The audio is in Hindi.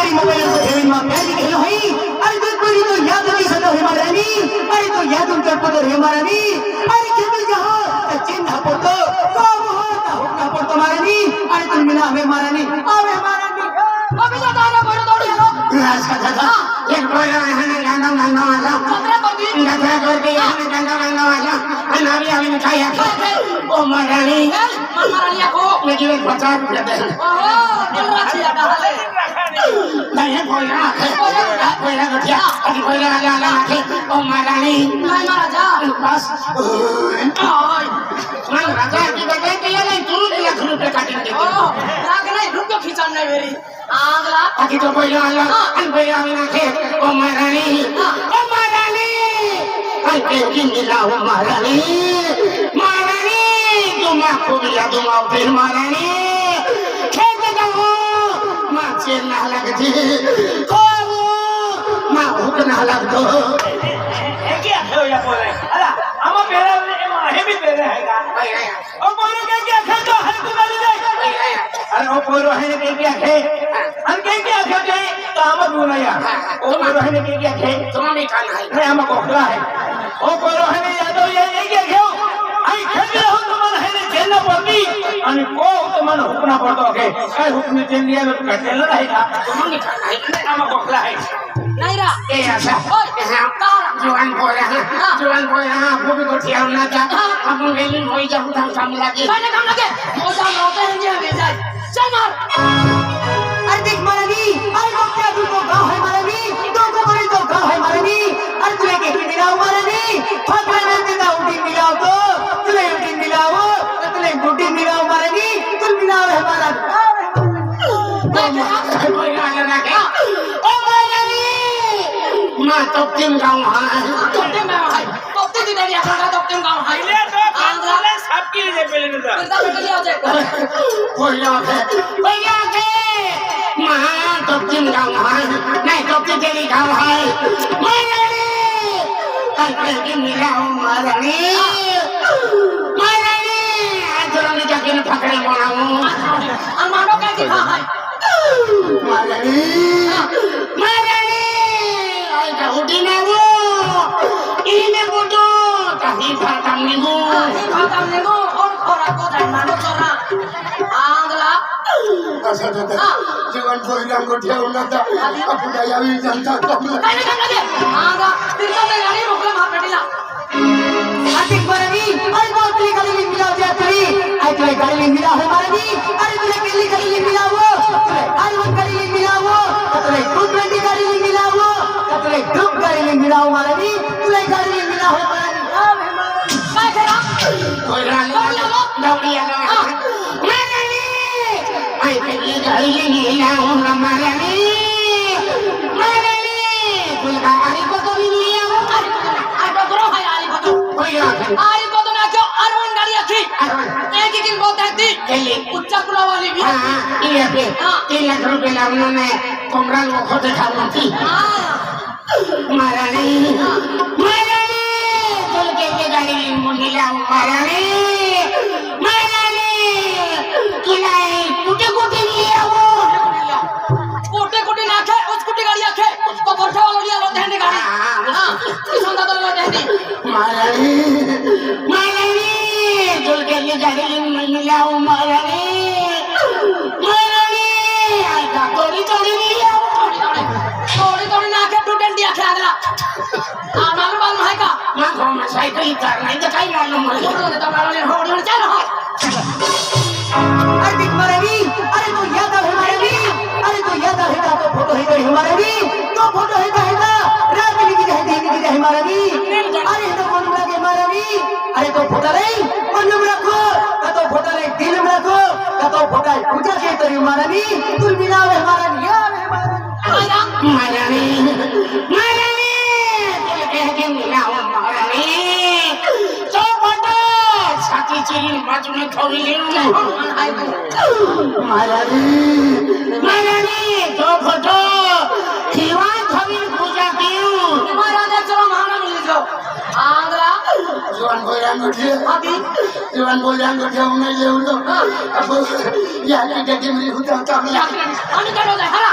करी मोबाइल को हेवन में प्यारी खेलो है अरे तो कोई तो याद नहीं सदा है मारानी अरे तो याद उन चट पर है मारानी अरे केवल जहां चिन्ह पड़तो तो हो ता हुक्का पड़तो मारानी अरे तुम मिला हमें मारानी अबे मारानी अबे तो दादा बोलो दौड़ी हेलो राजा दादा एक बोलो है गाना गाना वाला खतरा कर दी हमें गाना गाना वाला अनारी हमें मिठाई है ओ मारानी को मेरी एक बचा दे ओहो दिल राखी लगा है नहीं कोई ना गठिया अभी कोई ना आके ओ महारानी नहीं महाराजा बस मैं राजा की बता के ये नहीं तू लाख रुपए काटेंगे ओ लाख नहीं रुपए खींचन नहीं मेरी आगला अभी तो कोई ना आके ओ महारानी अरे की मिला ओ महारानी तुम आपको भी याद हो फिर महारानी खेत जाओ माँ चेन ना लगती तो माँ भूख ना लग दो क्या खेलो या बोल रहे अरे हम मेरा माहे भी दे रहे हैं ओ बोलो क्या खेल तो हर को गाली दे अरे ओ बोलो है ने क्या खेल हम क्या खेल तो हम बोलो या ओ बोलो है ने क्या खेल तुम्हारे खाना है नहीं हम कोखला है ओ बोलो है ने याद हो ये क्या खेल आई खेल हो तुम है ने जेल पड़ती અને કો તમને હુકના પડતો કે કઈ હુકમ જેલ લીયા તો કટેલ રહેगा तुम्हारे खाना है આમાં કોખલા है नहीं रा ए ऐसा जुआन बोल रहा आपको भी कुछ याद ना था हम गेली होई जब काम लगे मैंने काम लगे ओ जान रोते हैं ये हमें जाए चल मार अरे देख महारानी अरे वो क्या तू तो गाँव है महारानी तो बड़ी तो गाँव है महारानी अरे तू एक मिलाओ महारानी फकरे में देता उठी मिलाओ तो तुले उठी मिलाओ तुले गुटी मिलाओ महारानी तुम मिलाओ है महारानी माँ तो तीन गाँव है तो टीम में है तो टीम में दिया था तो टीम गांव है ले तो आंध्रा सबकी ले पहले ना फिर तो लिया जाए भैया के माँ तो तीन गाँव है नहीं तो तेरी गाँव है महारानी कल के मिलाओ महारानी आज रानी जाके न पकड़े बनाऊं अरमानो का दिखा है महारानी आई का उठी ना वो इन्हें बुटो कहीं भागम निगो और खोरा को धरमानो चोरा आंगला जीवन कोई रंग उठे उन्हें तो अपना यावी जनता कम नहीं काम लगे आंगा फिर तो मैं गाड़ी रोक ले वहां बैठीला आतिक महारानी अरे बहुत बड़ी गाड़ी में मिलाओ जा तुरी आई तुले गाड़ी में मिला है महारानी अरे तुले किल्ली गाड़ी में मिलाओ तुले आई वो गाड़ी में मिलाओ तुले 220 गाड़ी में मिलाओ तुले ग्रुप गाड़ी में मिलाओ महारानी तुले गाड़ी में मिला है महारानी काय करा कोई रानी दौड़ी आ महारानी आई किल्ली गाड़ी में मिलाओ महारानी तुले गाड़ी को तो भी मिलाओ आटो करो है आली को आई को तो ना क्यों अरवन गाड़ी अच्छी एक ही दिन बहुत है उच्चा कुला वाली भी ये पे 3 लाख रुपए ला उन्होंने कमरा वो खोटे खाऊं थी महारानी चल के गाड़ी मिला महारानी किलाई कुटे लिया वो कोटे ना खे उस कुटी गाड़ी आखे उसको बोलते वाला लिया लो देने गाड़ी हां किसंदा तो लो देनी महारानी चल के गाड़ी मिला महारानी आजा तोड़ी लिया थोड़ी ना के टूटन दिया खे अगला मालूम है का मैं को मैं साइकिल कर नहीं दिखाई मालूम है तो वाले होड़ी चल रहा अरे देख महारानी अरे तो याद है महारानी अरे तो याद है तो फोटो है महारानी तो फोटो है रात में की है दिन की है महारानी अरे तो मन लगे महारानी अरे तो फोटो नहीं मन में रखो तो फोटो नहीं दिल में रखो तो फोटो पूजा के तो महारानी तुम मिला है महारानी यार है महारानी तुम कह के मिला हो महारानी तो फोटो साथी चिरी बाजू में थोड़ी ले महारानी तो फोटो खिवान थोड़ी पूजा क्यों महाराज चलो महाना मिल जाओ आंगला जीवन बोल रहा उन्हें ले लो अब यार की डटी मेरी होता अनि करो ले हरा